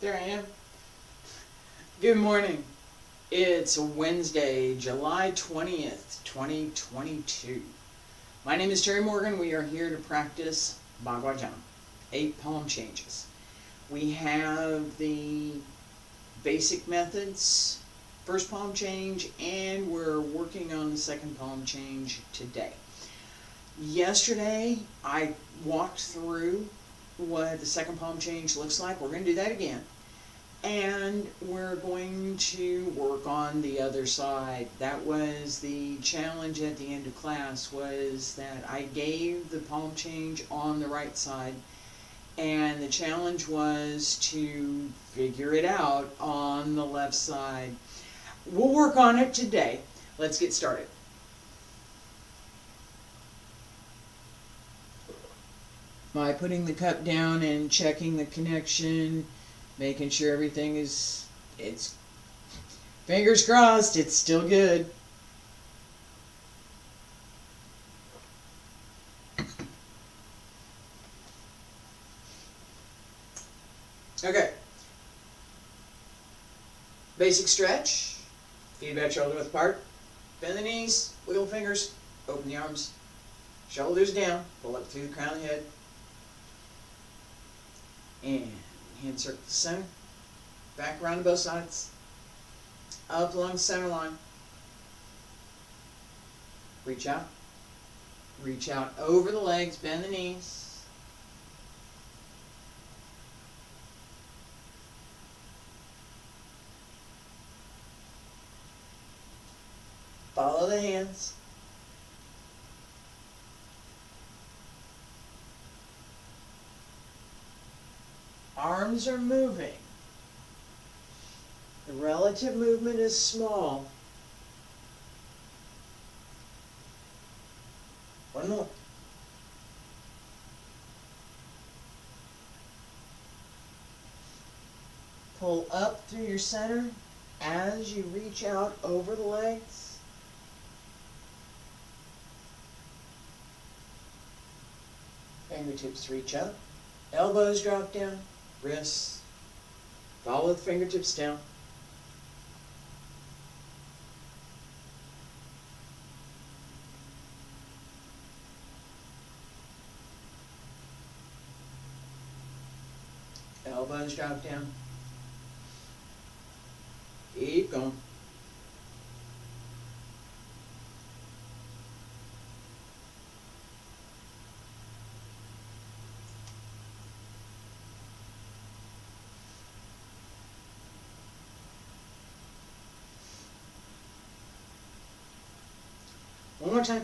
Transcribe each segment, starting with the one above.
There I am. Good morning. It's Wednesday, July 20th, 2022. My name is Terry Morgan. We are here to practice Baguazhang, 8 palm changes. We have the basic methods, first palm change, and we're working on the second palm change today. Yesterday, I walked through what the second palm change looks like. We're going to do that again. And we're going to work on the other side. That was the challenge at the end of class, was that I gave the palm change on the right side, and the challenge was to figure it out on the left side. We'll work on it today. Let's get started. By putting the cup down and checking the connection, making sure everything it's fingers crossed, it's still good. Okay. Basic stretch. Feet back, shoulder width apart. Bend the knees, wiggle fingers, open the arms. Shoulders down, pull up through the crown of the head. And hand circle to the center, back around to both sides, up along the center line. Reach out over the legs, bend the knees. Follow the hands. Arms are moving. The relative movement is small. One more. Pull up through your center as you reach out over the legs. Fingertips reach up. Elbows drop down. Wrists, follow the fingertips down. Elbows drop down. Keep going. One more time.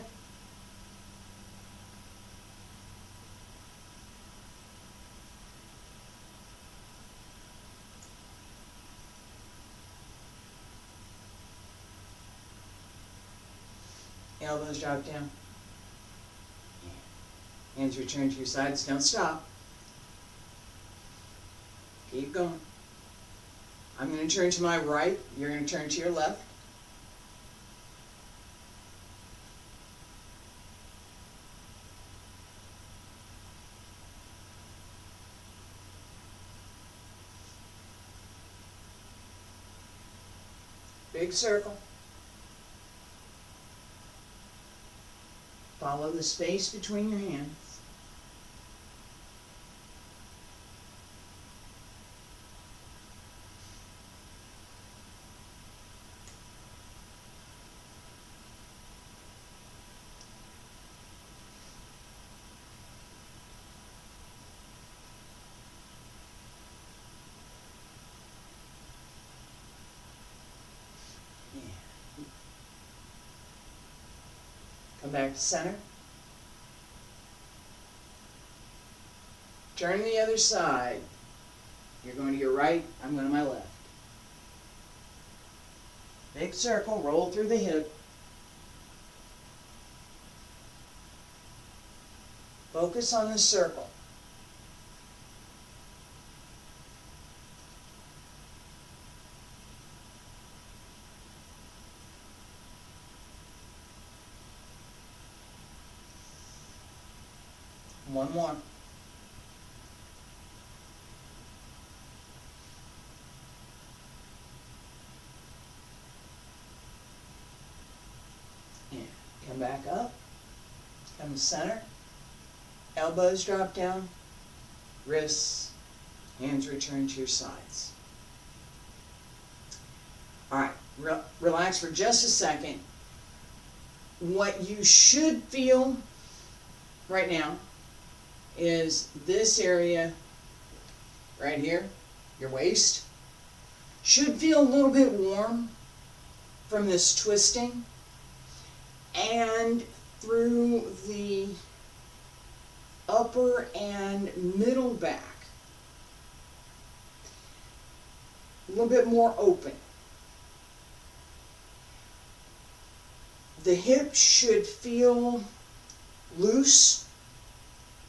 Elbows drop down. Hands return to your sides. Don't stop. Keep going. I'm going to turn to my right. You're going to turn to your left. Big circle. Follow the space between your hands. Come back to center. Turn to the other side. You're going to your right, I'm going to my left. Big circle, roll through the hip. Focus on the circle. One more. back up, come to center, elbows drop down, wrists, hands return to your sides. All right, relax for just a second. What you should feel right now is this area right here, your waist, should feel a little bit warm from this twisting, and through the upper and middle back, a little bit more open. The hips should feel loose,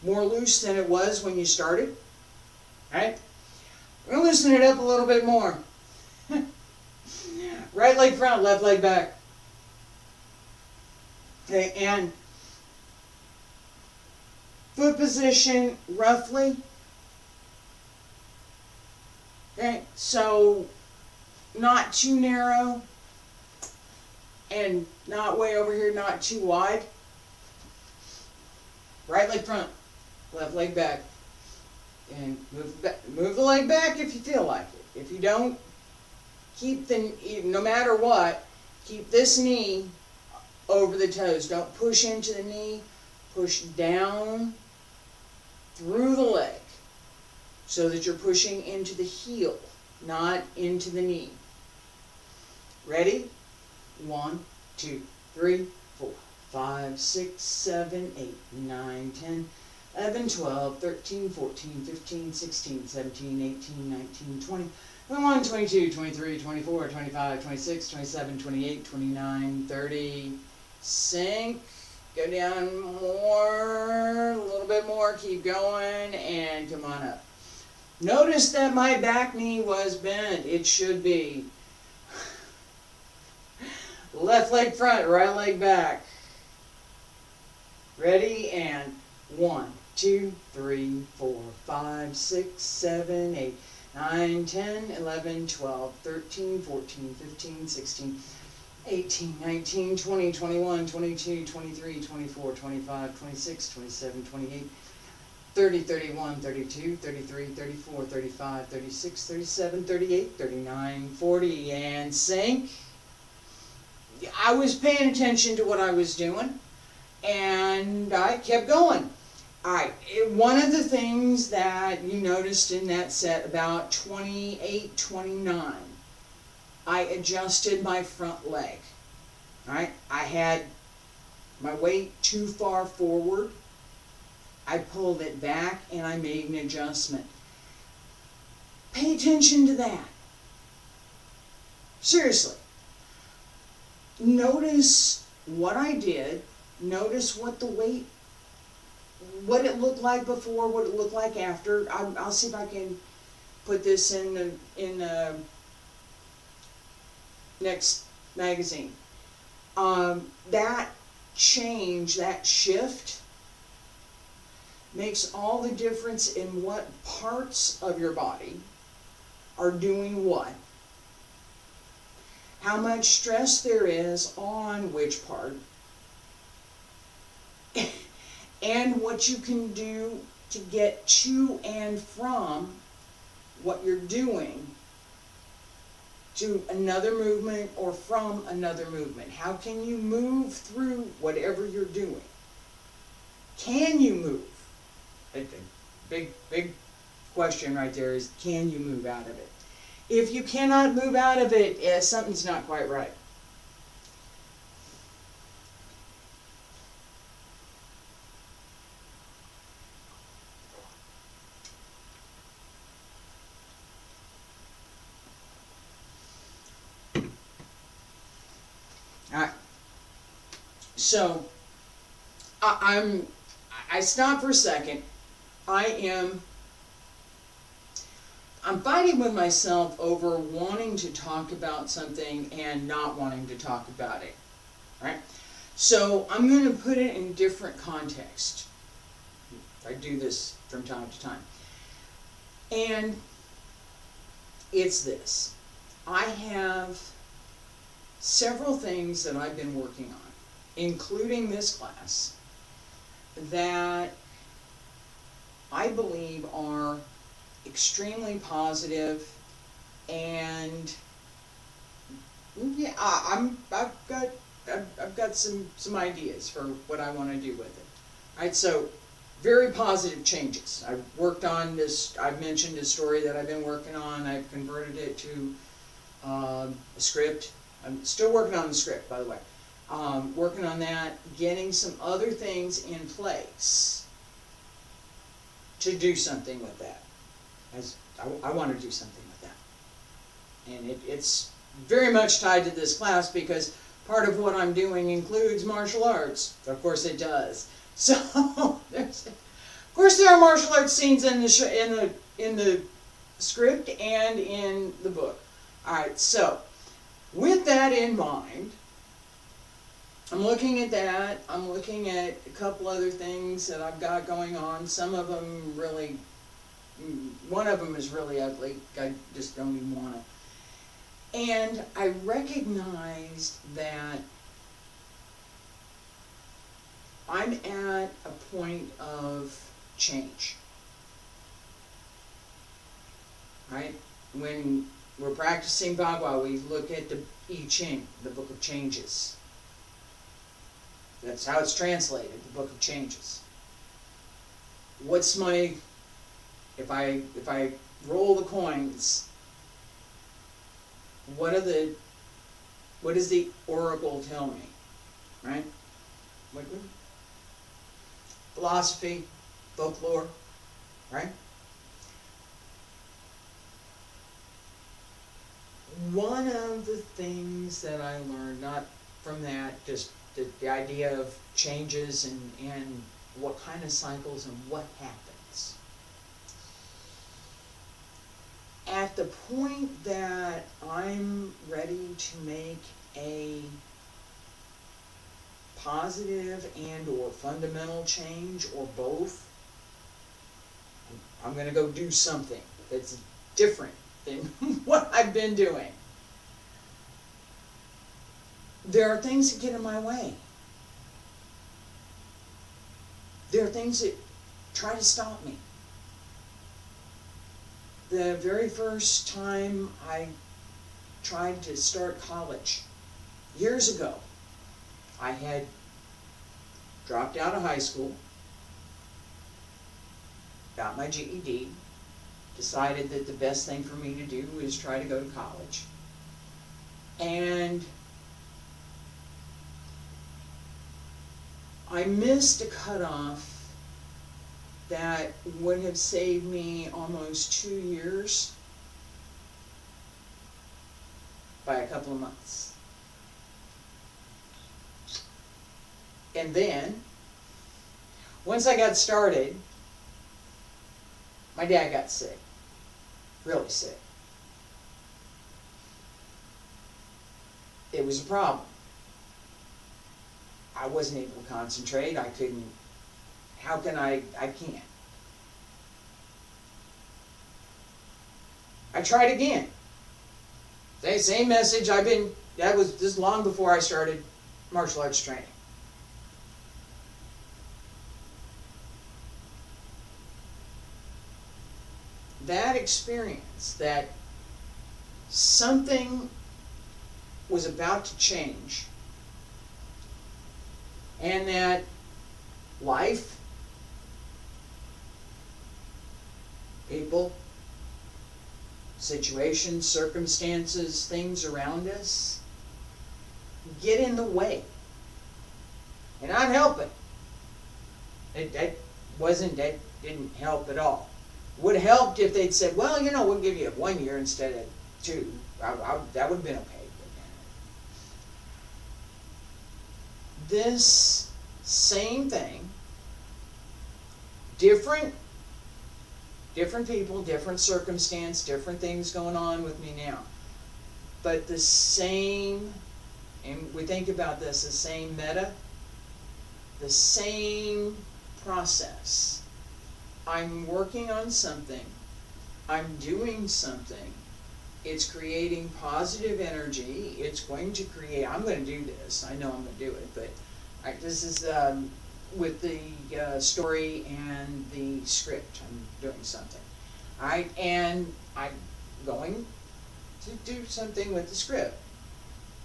more loose than it was when you started. All right? We're going to loosen it up a little bit more. Right leg front, left leg back. Okay, and foot position roughly. Okay, so not too narrow and not way over here, not too wide. Right leg front, left leg back. And move the leg back if you feel like it. If you don't, keep no matter what, keep this knee over the toes. Don't push into the knee. Push down through the leg so that you're pushing into the heel, not into the knee. Ready? 1, 2, 3, 4, 5, 6, 7, 8, 9, 10, 11, 12, 13, 14, 15, 16, 17, 18, 19, 20, 21, 22, 23, 24, 25, 26, 27, 28, 29, 30. Sink. Go down more, a little bit more. Keep going, and come on up. Notice that my back knee was bent. It should be. Left leg front, right leg back. Ready? And 1, 2, 3, 4, 5, 6, 7, 8, 9, 10, 11, 12, 13, 14, 15, 16, 18, 19, 20, 21, 22, 23, 24, 25, 26, 27, 28, 30, 31, 32, 33, 34, 35, 36, 37, 38, 39, 40, and sink. I was paying attention to what I was doing, and I kept going. All right, one of the things that you noticed in that set, about 28, 29, I adjusted my front leg. All right, I had my weight too far forward. I pulled it back and I made an adjustment. Pay attention to that. Seriously. Notice what I did. Notice what the weight, what it looked like before, what it looked like after. I'll see if I can put this in the next magazine. That change, that shift, makes all the difference in what parts of your body are doing what. How much stress there is on which part. And what you can do to get to and from what you're doing to another movement or from another movement. How can you move through whatever you're doing? Can you move? A big question right there is, can you move out of it? If you cannot move out of it, something's not quite right. Alright, so I stopped for a second. I'm fighting with myself over wanting to talk about something and not wanting to talk about it. Right? So I'm going to put it in different context. I do this from time to time. And it's this. I have several things that I've been working on. including this class, that I believe are extremely positive, and yeah, I've got some ideas for what I want to do with it. All right, so very positive changes. I've worked on this. I've mentioned a story that I've been working on. I've converted it to a script. I'm still working on the script, by the way. Working on that, getting some other things in place to do something with that. As I want to do something with that. And it's very much tied to this class because part of what I'm doing includes martial arts. Of course it does. So, of course there are martial arts scenes in the script and in the book. Alright, so, with that in mind, I'm looking at that. I'm looking at a couple other things that I've got going on. Some of them really, one of them is really ugly. I just don't even want to. And I recognized that I'm at a point of change. Right? When we're practicing Bagua, we look at the Yi Jing, the Book of Changes. That's how it's translated, the Book of Changes. What's my, if I roll the coins, what does the oracle tell me? Right? What, philosophy, folklore, right? One of the things that I learned, not from that, just the idea of changes and what kind of cycles and what happens. At the point that I'm ready to make a positive and or fundamental change or both, I'm going to go do something that's different than what I've been doing. There are things that get in my way. There are things that try to stop me. The very first time I tried to start college, years ago, I had dropped out of high school, got my GED, decided that the best thing for me to do was try to go to college. And I missed a cutoff that would have saved me almost 2 years by a couple of months. And then, once I got started, my dad got sick, really sick. It was a problem. I wasn't able to concentrate. I couldn't. How can I can't. I tried again. Same message. This is long before I started martial arts training. That experience, that something was about to change, and that life, people, situations, circumstances, things around us get in the way. And I'm helping. That didn't help at all. Would have helped if they'd said, well, we'll give you 1 year instead of 2. That would have been okay. This same thing, different people, different circumstance, different things going on with me now. But the same, and we think about this, the same meta, the same process. I'm working on something, I'm doing something, it's creating positive energy, it's going to create, I'm going to do this, I know I'm going to do it, but Alright, this is with the story and the script. I'm doing something. Alright, and I'm going to do something with the script.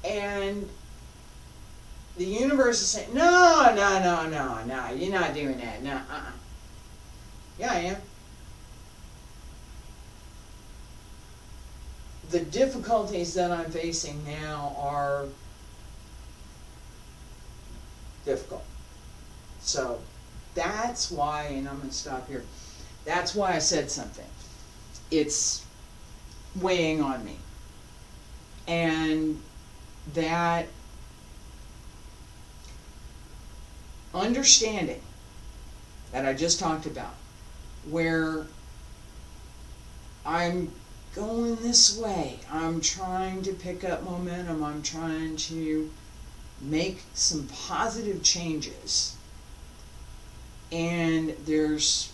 And the universe is saying, no, you're not doing that. No, Yeah, I am. The difficulties that I'm facing now are difficult. So that's why, and I'm going to stop here, that's why I said something. It's weighing on me. And that understanding that I just talked about, where I'm going this way, I'm trying to pick up momentum, I'm trying to make some positive changes, and there's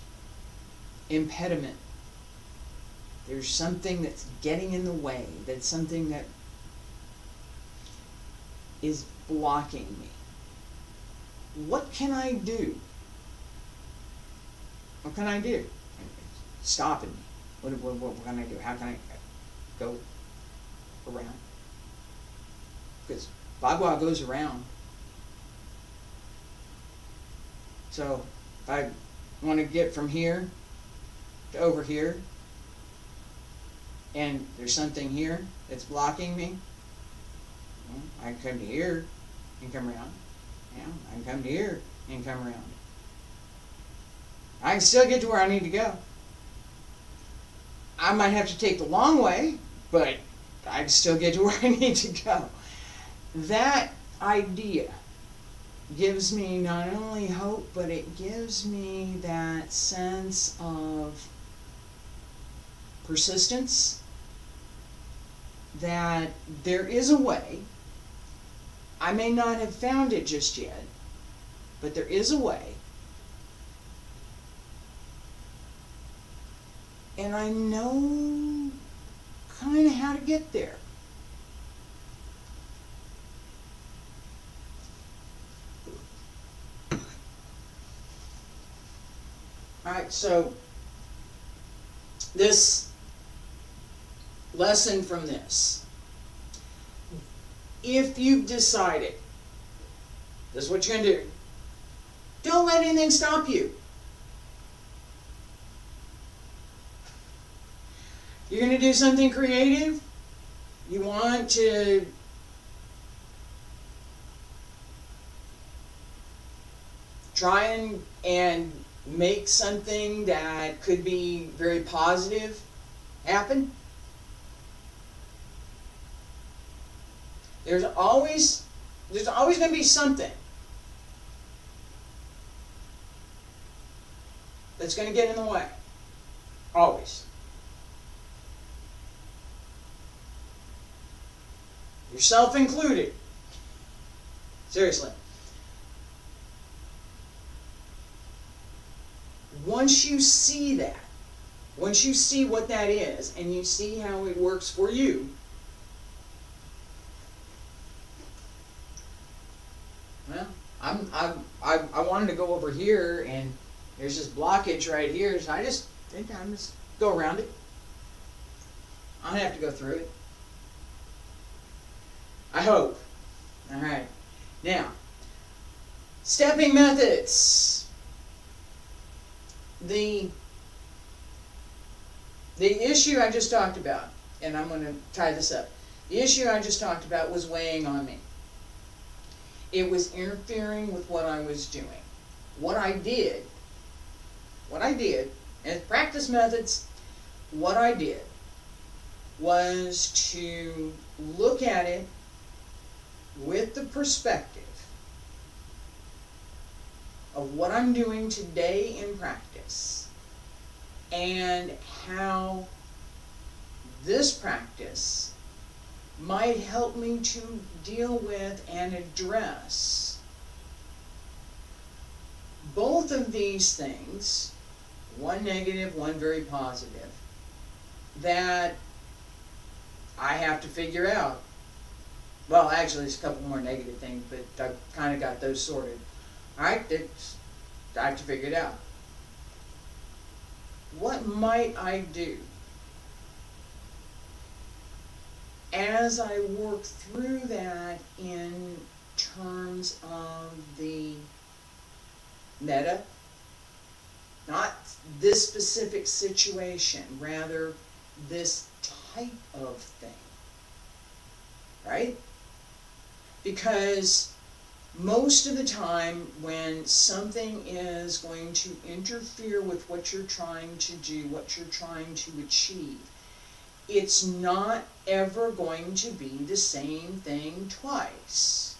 impediment. There's something that's getting in the way, that's something that is blocking me. What can I do? What can I do? It's stopping me. What can I do? How can I go around? Because Bagua goes around. So if I want to get from here to over here, and there's something here that's blocking me, well, I can come to here and come around. Yeah, I can come to here and come around. I can still get to where I need to go. I might have to take the long way, but I can still get to where I need to go. That idea gives me not only hope, but it gives me that sense of persistence, that there is a way. I may not have found it just yet, but there is a way. And I know kind of how to get there. Alright, so this lesson from this. If you've decided, this is what you're going to do. Don't let anything stop you. You're going to do something creative. You want to try and make something that could be very positive happen. There's always going to be something that's going to get in the way. Always. Yourself included. Seriously. Once you see that, once you see what that is, and you see how it works for you, well, I wanted to go over here, and there's this blockage right here, so I just think I'm just go around it. I don't have to go through it. I hope. All right. Now, stepping methods. The issue I just talked about, and I'm going to tie this up. The issue I just talked about was weighing on me. It was interfering with what I was doing. What I did, and practice methods, what I did was to look at it with the perspective of what I'm doing today in practice and how this practice might help me to deal with and address both of these things, one negative, one very positive, that I have to figure out Well, actually, there's a couple more negative things, but I've kind of got those sorted. All right, I have to figure it out. What might I do as I work through that in terms of the meta? Not this specific situation, rather this type of thing, right? Because most of the time when something is going to interfere with what you're trying to do, what you're trying to achieve, it's not ever going to be the same thing twice.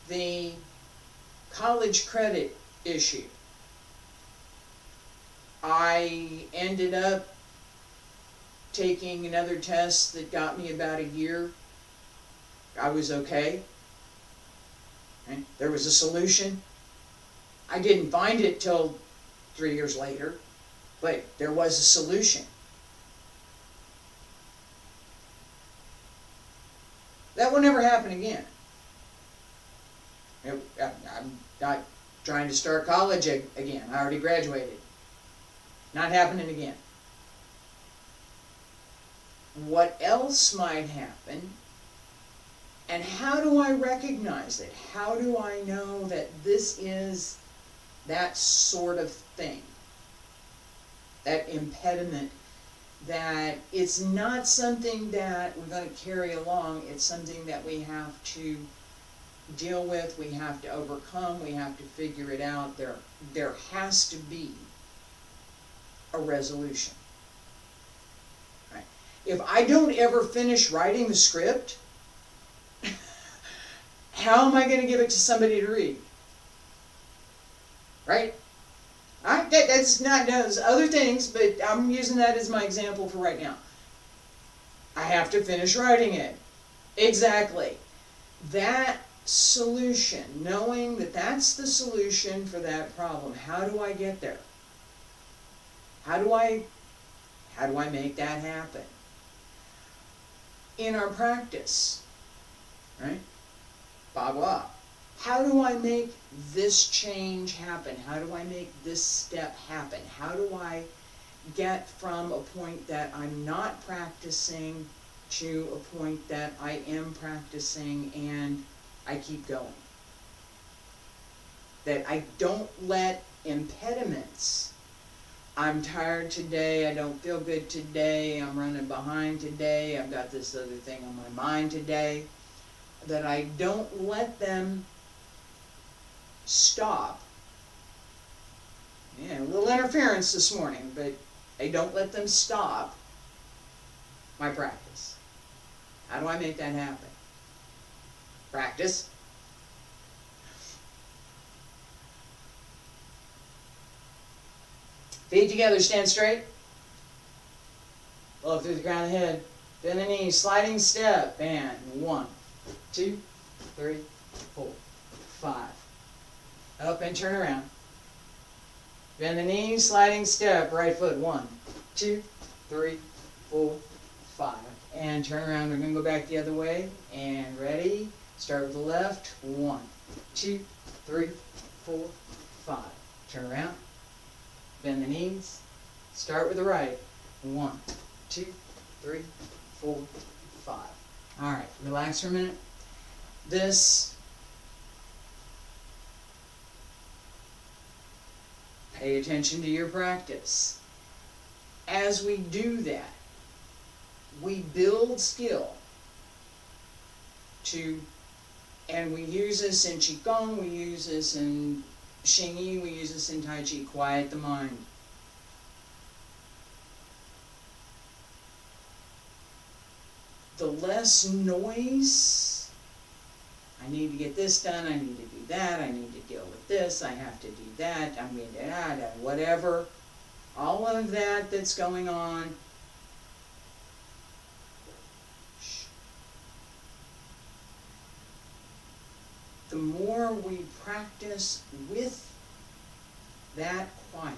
The college credit issue. I ended up taking another test that got me about a year. I was okay. And there was a solution. I didn't find it till 3 years later, but there was a solution. That will never happen again. I'm not trying to start college again. I already graduated. Not happening again. What else might happen? And how do I recognize it? How do I know that this is that sort of thing? That impediment, that it's not something that we're going to carry along, it's something that we have to deal with, we have to overcome, we have to figure it out. There has to be a resolution. Right? If I don't ever finish writing the script, how am I going to give it to somebody to read? Right? That's not, there's other things, but I'm using that as my example for right now. I have to finish writing it. Exactly. That solution, knowing that that's the solution for that problem, how do I get there? How do I make that happen? In our practice, right? Bagua. How do I make this change happen? How do I make this step happen? How do I get from a point that I'm not practicing to a point that I am practicing and I keep going? That I don't let impediments, I'm tired today, I don't feel good today, I'm running behind today, I've got this other thing on my mind today, that I don't let them stop. Yeah, a little interference this morning, but I don't let them stop my practice. How do I make that happen? Practice. Feet together, stand straight. Low through the crown of the head. Bend the knees, sliding step, and 1, 2, 3, 4, 5. Up and turn around. Bend the knees, sliding step, right foot. 1, 2, 3, 4, 5. And turn around. We're going to go back the other way. And ready. Start with the left. 1, 2, 3, 4, 5. Turn around. Bend the knees. Start with the right. 1, 2, 3, 4, 5. All right. Relax for a minute. Pay attention to your practice. As we do that, we build skill and we use this in Qigong, we use this in Xingyi, we use this in Taiji, quiet the mind. The less noise, I need to get this done, I need to do that, I need to deal with this, I have to do that, I'm going to add whatever. All of that that's going on. The more we practice with that quiet,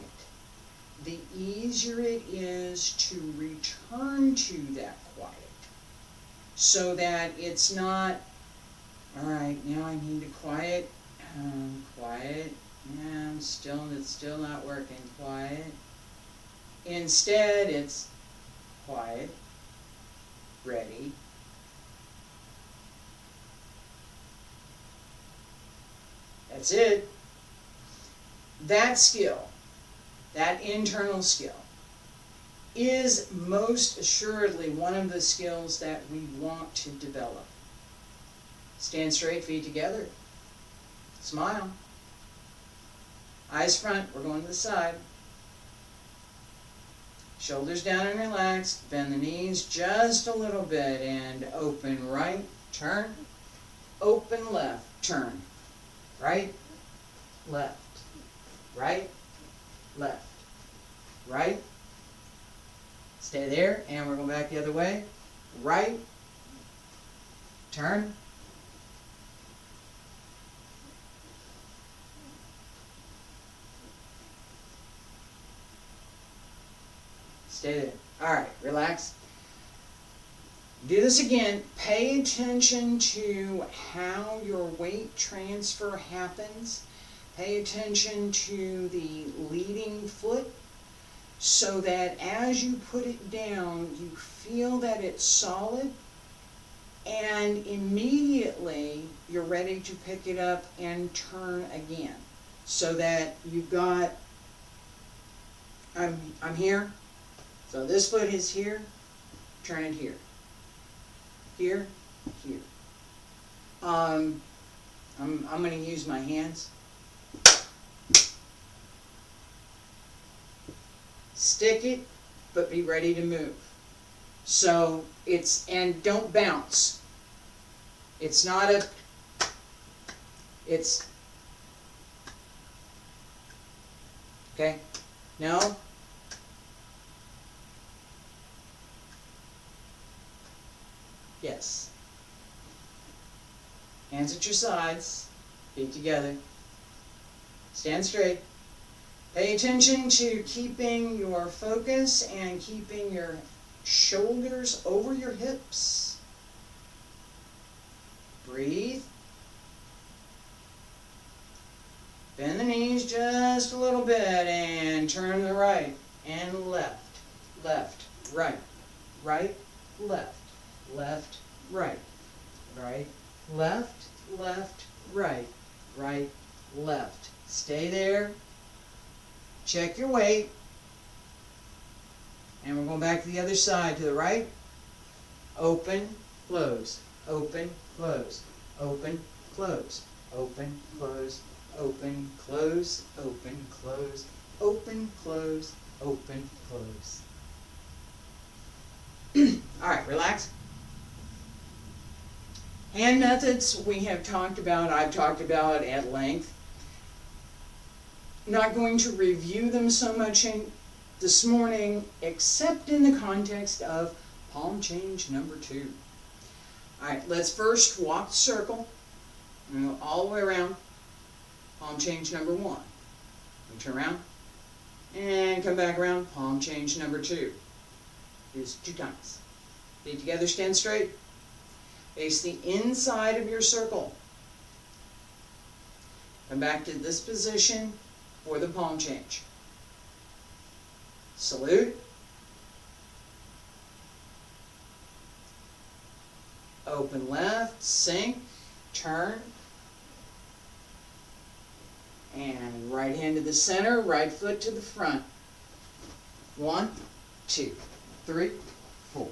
the easier it is to return to that quiet. So that it's not, all right, now I need to quiet, quiet, yeah, it's still not working, quiet. Instead, it's quiet, ready, that's it. That skill, that internal skill, is most assuredly one of the skills that we want to develop. Stand straight, feet together. Smile. Eyes front, we're going to the side. Shoulders down and relaxed. Bend the knees just a little bit and open right, turn. Open left, turn. Right, left. Right, left. Right. Stay there, and we're going back the other way. Right, turn. Stay there. All right, relax. Do this again. Pay attention to how your weight transfer happens. Pay attention to the leading foot so that as you put it down, you feel that it's solid, and immediately you're ready to pick it up and turn again. So that you've got, I'm here. So this foot is here, turn it here. Here, here. I'm going to use my hands. Stick it, but be ready to move. So it's, and don't bounce. It's not a, it's, okay, no. Yes. Hands at your sides, feet together. Stand straight. Pay attention to keeping your focus and keeping your shoulders over your hips. Breathe. Bend the knees just a little bit and turn to the right and left. Left, right, right, left. Left, right, right, left, left, right, right, left. Stay there. Check your weight. And we're going back to the other side, to the right. Open, close, open, close, open, close, open, close, open, close, open, close, open, close, open, close. All right, relax. Hand methods we have talked about, I've talked about at length. Not going to review them so much this morning, except in the context of palm change number 2. All right, let's first walk the circle, and go all the way around. Palm change number 1. We turn around, and come back around. Palm change number 2. Is 2 times. Feet together, stand straight. Face the inside of your circle. Come back to this position for the palm change. Salute. Open left, sink, turn. And right hand to the center, right foot to the front. 1, 2, 3, 4,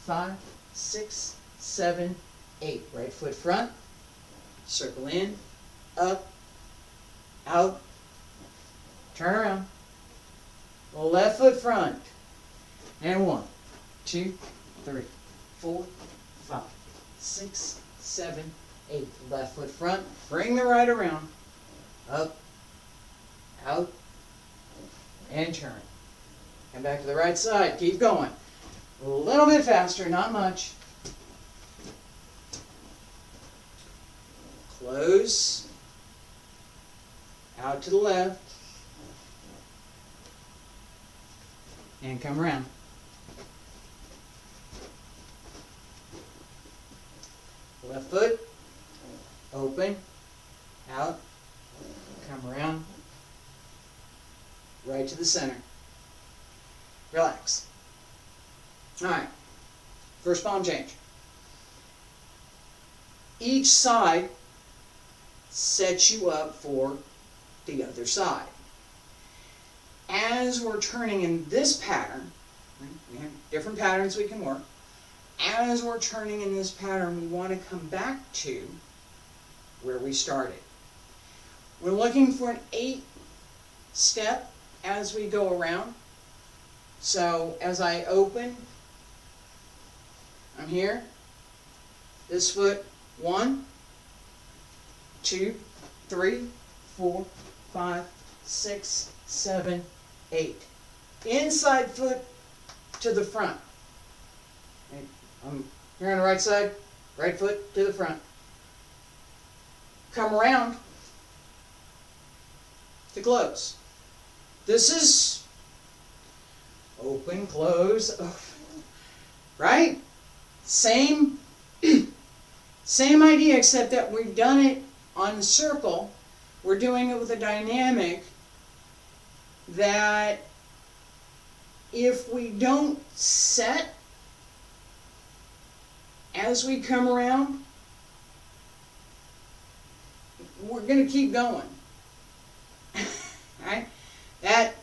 5, 6, 7, 8. Right foot front. Circle in, up, out, turn around. Left foot front. And 1, 2, 3, 4, 5, 6, 7, 8. Left foot front. Bring the right around. Up, out, and turn. Come back to the right side. Keep going. A little bit faster, not much. Close. Out to the left. and come around. Left foot, open, out, come around, right to the center. Relax. All right, first palm change. Each side sets you up for the other side. As we're turning in this pattern, we have different patterns we can work. As we're turning in this pattern, we want to come back to where we started. We're looking for an 8-step as we go around. So as I open, I'm here. This foot, 1, 2, 3, 4, 5, 6, 7, 8. Inside foot to the front. Okay. I'm here on the right side, right foot to the front. Come around to close. This is open, close, open. Right? Same idea, except that we've done it on the circle. We're doing it with a dynamic that if we don't set as we come around, we're going to keep going. Right? That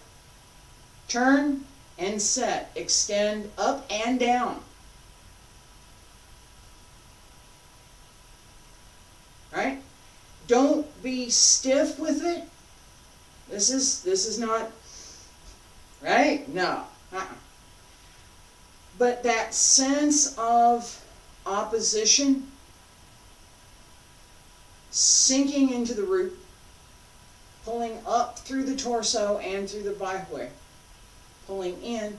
turn and set, extend up and down. Right? Don't be stiff with it. This is not right? No. But that sense of opposition, sinking into the root, pulling up through the torso and through the Bagua, pulling in,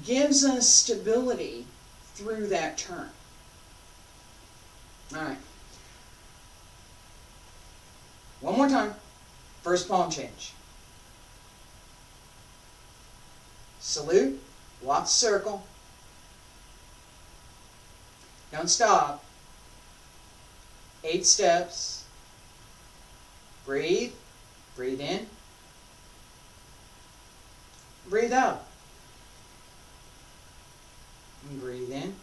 gives us stability through that turn. All right. One more time. First palm change. Salute. Walk circle. Don't stop. 8 steps. Breathe. Breathe in. Breathe out. And breathe in.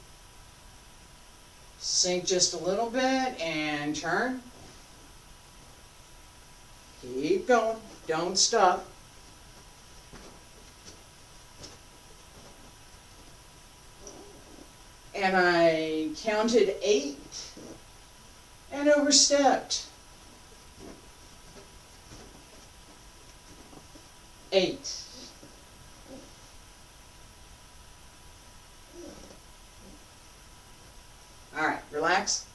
Sink just a little bit and turn. Keep going. Don't stop. And I counted 8 and overstepped. 8. All right, relax.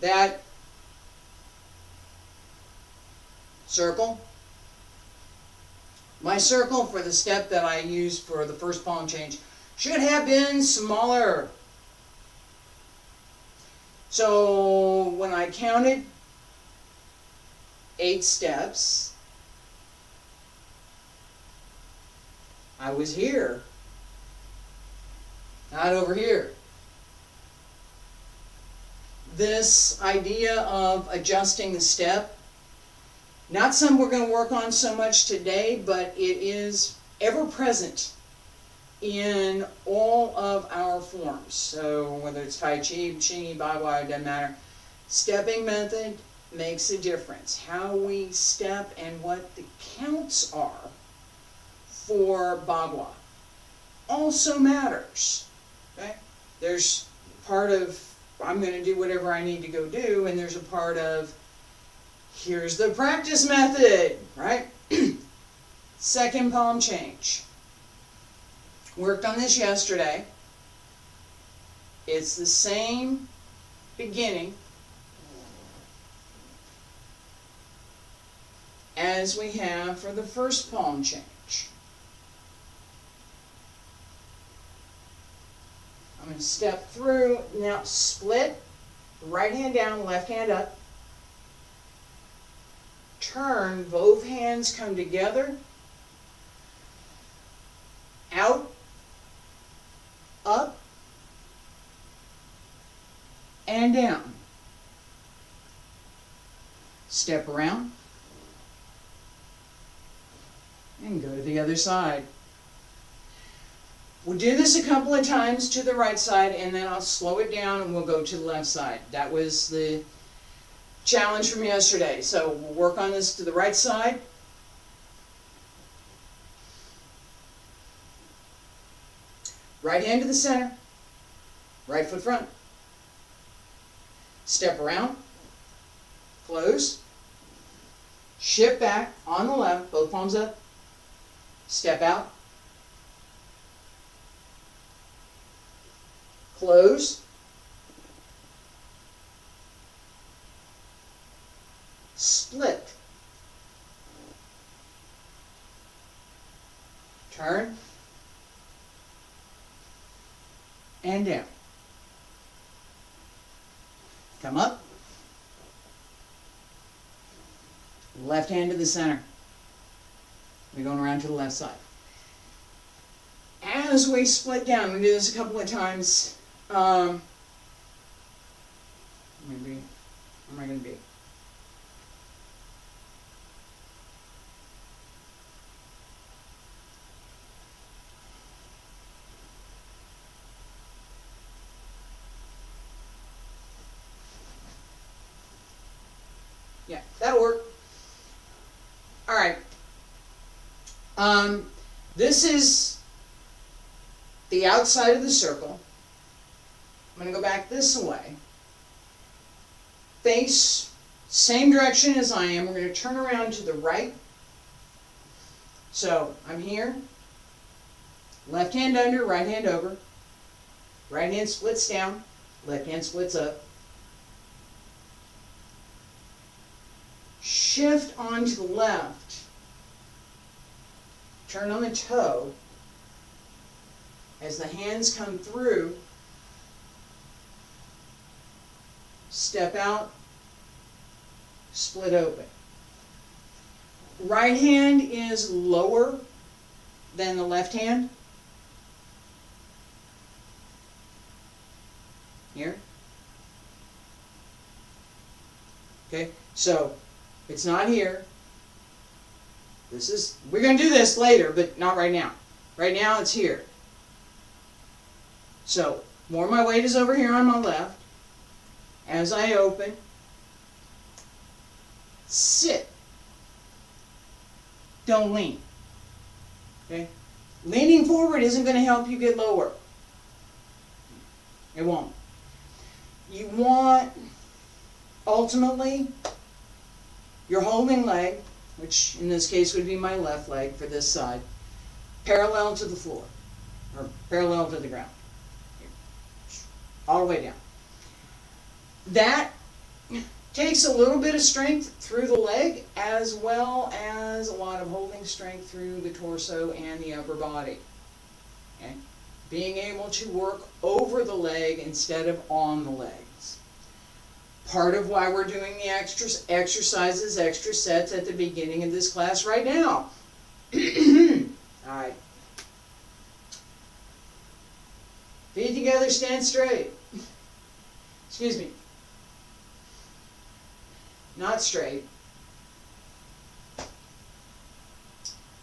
That circle. My circle for the step that I used for the first palm change should have been smaller. So when I counted 8 steps, I was here, not over here. This idea of adjusting the step, not something we're going to work on so much today, but it is ever present in all of our forms. So whether it's Taiji, Xingyi, Bagua, it doesn't matter. Stepping method makes a difference. How we step and what the counts are for Bagua also matters. Okay? There's part of I'm going to do whatever I need to go do, and there's a part of here's the practice method, right? Second palm change. Worked on this yesterday. It's the same beginning as we have for the first palm change. I'm going to step through, now split, right hand down, left hand up. Turn, both hands come together. out, up, and down. Step around, and go to the other side. We'll do this a couple of times to the right side, and then I'll slow it down and we'll go to the left side. That was the challenge from yesterday. So we'll work on this to the right side. Right hand to the center, right foot front. Step around, close, shift back on the left, both palms up, step out, close, split, turn, and down. Come up. Left hand to the center. We're going around to the left side. As we split down, we do this a couple of times. Maybe, where am I going to be? Yeah, that'll work. All right. This is the outside of the circle. I'm going to go back this way. Face same direction as I am. We're going to turn around to the right. So I'm here. Left hand under, right hand over. Right hand splits down. Left hand splits up. Shift onto the left. Turn on the toe. As the hands come through, step out, split open. Right hand is lower than the left hand. Here. Okay, so it's not here. We're going to do this later, but not right now. Right now it's here. So, more of my weight is over here on my left. As I open, sit. Don't lean. Okay? Leaning forward isn't going to help you get lower. It won't. You want, ultimately, your holding leg, which in this case would be my left leg for this side, parallel to the floor, or parallel to the ground. All the way down. That takes a little bit of strength through the leg, as well as a lot of holding strength through the torso and the upper body. Okay? Being able to work over the leg instead of on the legs. Part of why we're doing the extra exercises, extra sets at the beginning of this class right now. All right. Feet together, stand straight. Excuse me. Not straight.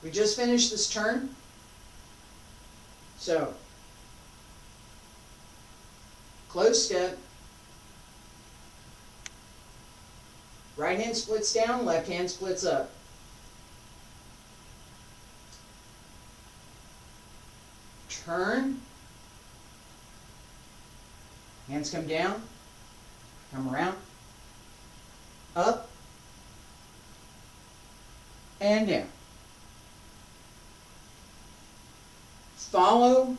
We just finished this turn. So, close step. Right hand splits down, left hand splits up. Turn. Hands come down, come around, up, and down. Follow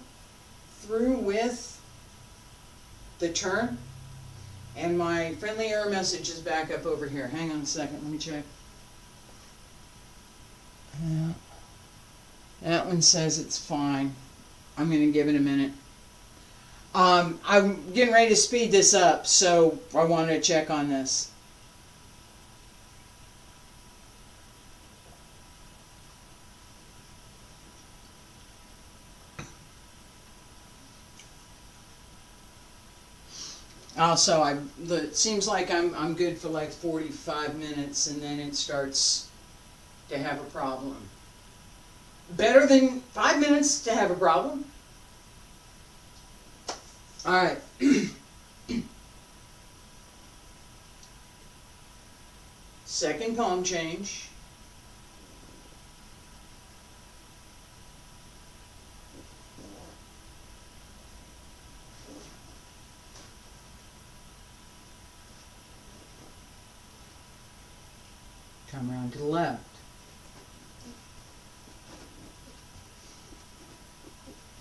through with the turn. And my friendly error message is back up over here. Hang on a second, let me check. Yeah. That one says it's fine. I'm going to give it a minute. I'm getting ready to speed this up, so I wanted to check on this. Also, it seems like I'm good for like 45 minutes, and then it starts to have a problem. Better than 5 minutes to have a problem. All right. Second palm change. Come around to the left.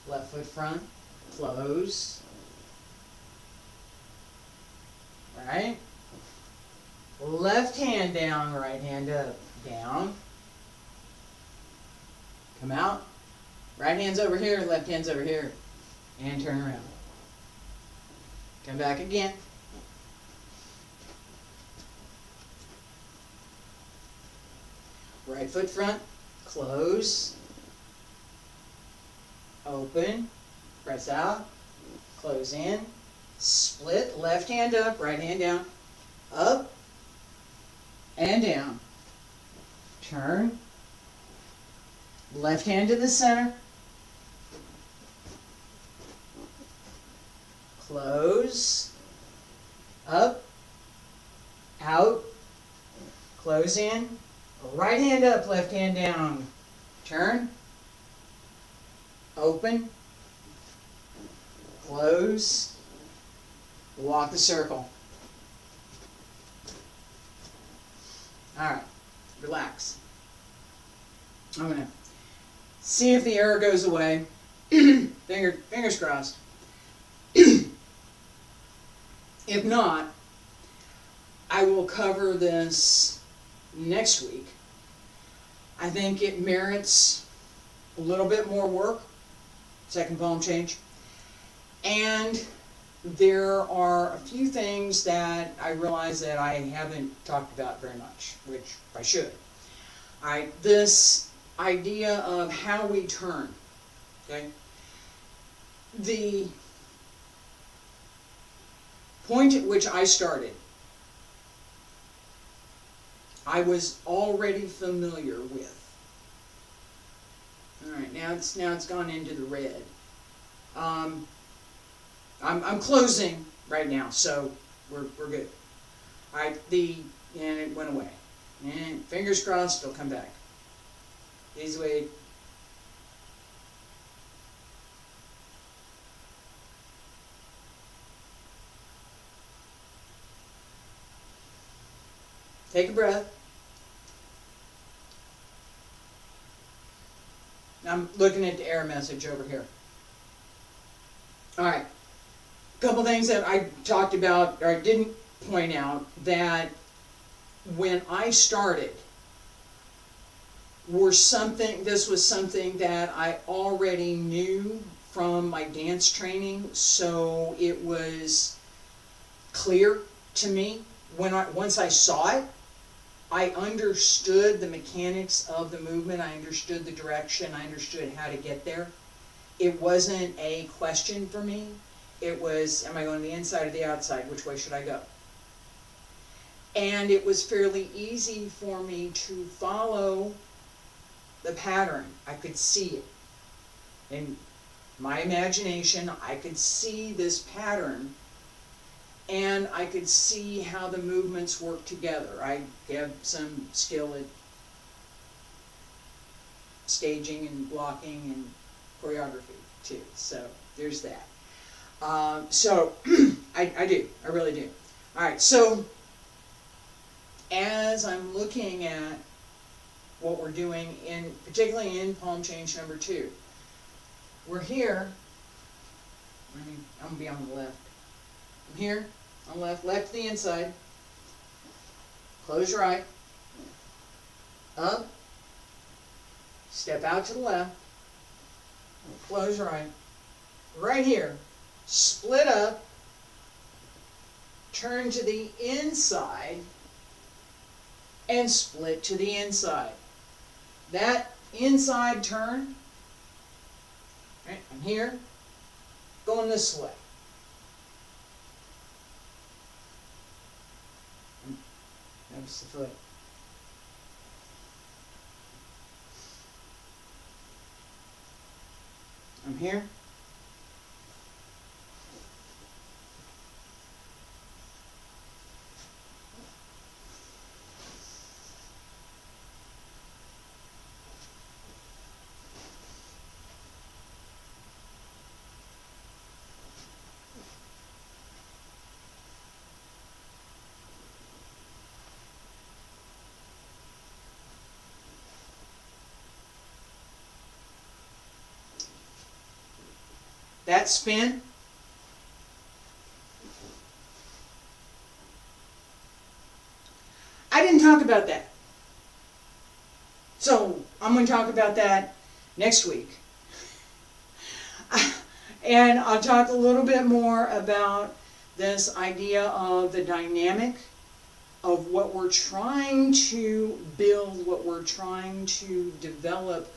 Left foot front, close. Right? Left hand down, right hand up, down. Come out. Right hand's over here, left hand's over here. And turn around. Come back again. Right foot front, close, open, press out, close in, split, left hand up, right hand down, up, and down. Turn, left hand to the center, close, up, out, close in, right hand up, left hand down, turn, open, close, walk the circle. All right, relax. I'm going to see if the error goes away. Fingers crossed. If not, I will cover this next week. I think it merits a little bit more work. Second palm change. And there are a few things that I realize that I haven't talked about very much, which I should. Alright, this idea of how we turn. Okay? The point at which I started, I was already familiar with. Alright, now it's gone into the red. I'm closing right now, so we're good. Alright, and it went away. And fingers crossed it'll come back. Please wait. Take a breath. I'm looking at the error message over here. Alright. A couple things that I talked about, or I didn't point out, that when I started, this was something that I already knew from my dance training, so it was clear to me. Once I saw it, I understood the mechanics of the movement, I understood the direction, I understood how to get there. It wasn't a question for me. It was, am I going to the inside or the outside? Which way should I go? And it was fairly easy for me to follow the pattern. I could see it. In my imagination, I could see this pattern, and I could see how the movements work together. I have some skill at staging and blocking and choreography too, so there's that. So I do, I really do. Alright, so as I'm looking at what we're doing, particularly in palm change number 2, we're here. I'm going to be on the left. I'm here on the left to the inside. Close right. Up. Step out to the left. Close right. Right here. Split up. Turn to the inside. And split to the inside. That inside turn, right, I'm here, going this way. Notice the foot. I'm here. That spin, I didn't talk about that. So I'm going to talk about that next week. And I'll talk a little bit more about this idea of the dynamic of what we're trying to build, what we're trying to develop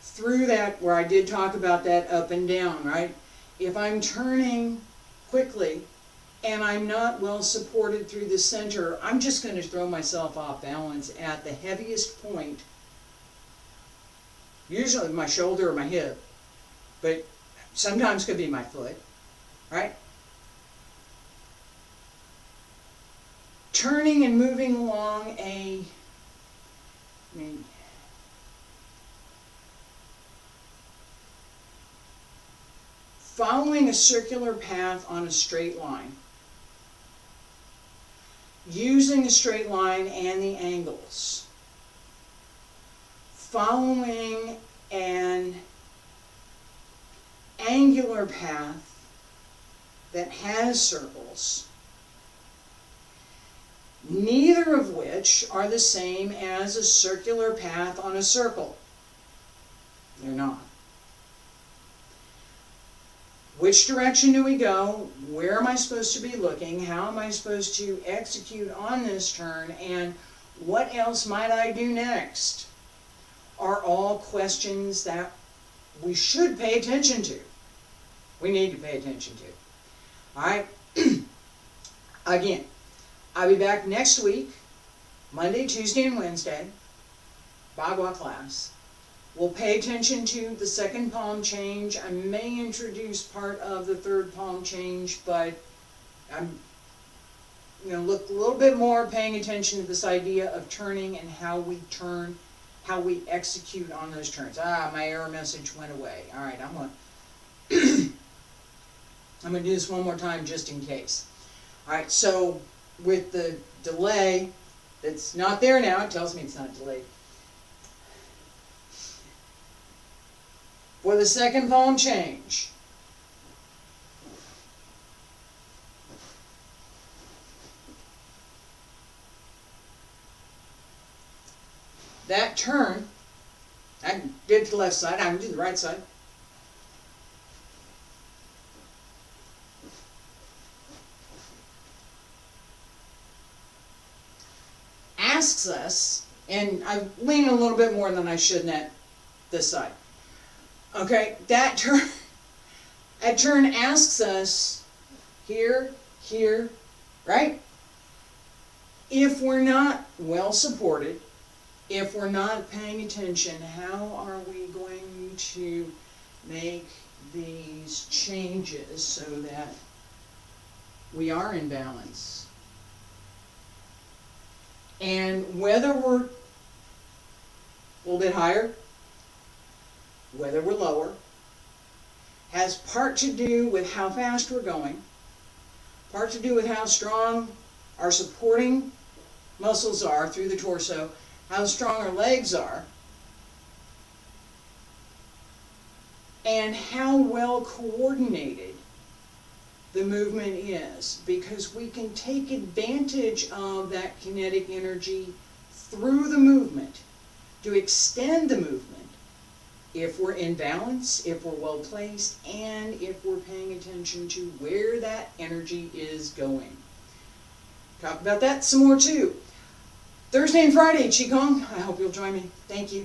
through that, where I did talk about that up and down, right? If I'm turning quickly and I'm not well supported through the center, I'm just going to throw myself off balance at the heaviest point, usually my shoulder or my hip, but sometimes could be my foot, right? Turning and moving along following a circular path on a straight line, using a straight line and the angles, following an angular path that has circles, neither of which are the same as a circular path on a circle. They're not. Which direction do we go? Where am I supposed to be looking? How am I supposed to execute on this turn? And what else might I do next? Are all questions that we should pay attention to. We need to pay attention to. All right? Again, I'll be back next week, Monday, Tuesday, and Wednesday, Bagua class. We'll pay attention to the second palm change. I may introduce part of the third palm change, but I'm going to look a little bit more paying attention to this idea of turning and how we turn, how we execute on those turns. My error message went away. All right, I'm going to do this one more time just in case. All right, so with the delay that's not there now, it tells me it's not delayed. For the second palm change, that turn, I did the left side, I can do the right side. Asks us, and I'm leaning a little bit more than I should in this side. Okay, that turn asks us here, right? If we're not well supported, if we're not paying attention, how are we going to make these changes so that we are in balance? And whether we're a little bit higher, whether we're lower, has part to do with how fast we're going, part to do with how strong our supporting muscles are through the torso, how strong our legs are, and how well coordinated the movement is, because we can take advantage of that kinetic energy through the movement to extend the movement if we're in balance, if we're well placed, and if we're paying attention to where that energy is going. Talk about that some more too. Thursday and Friday, Qigong. I hope you'll join me. Thank you.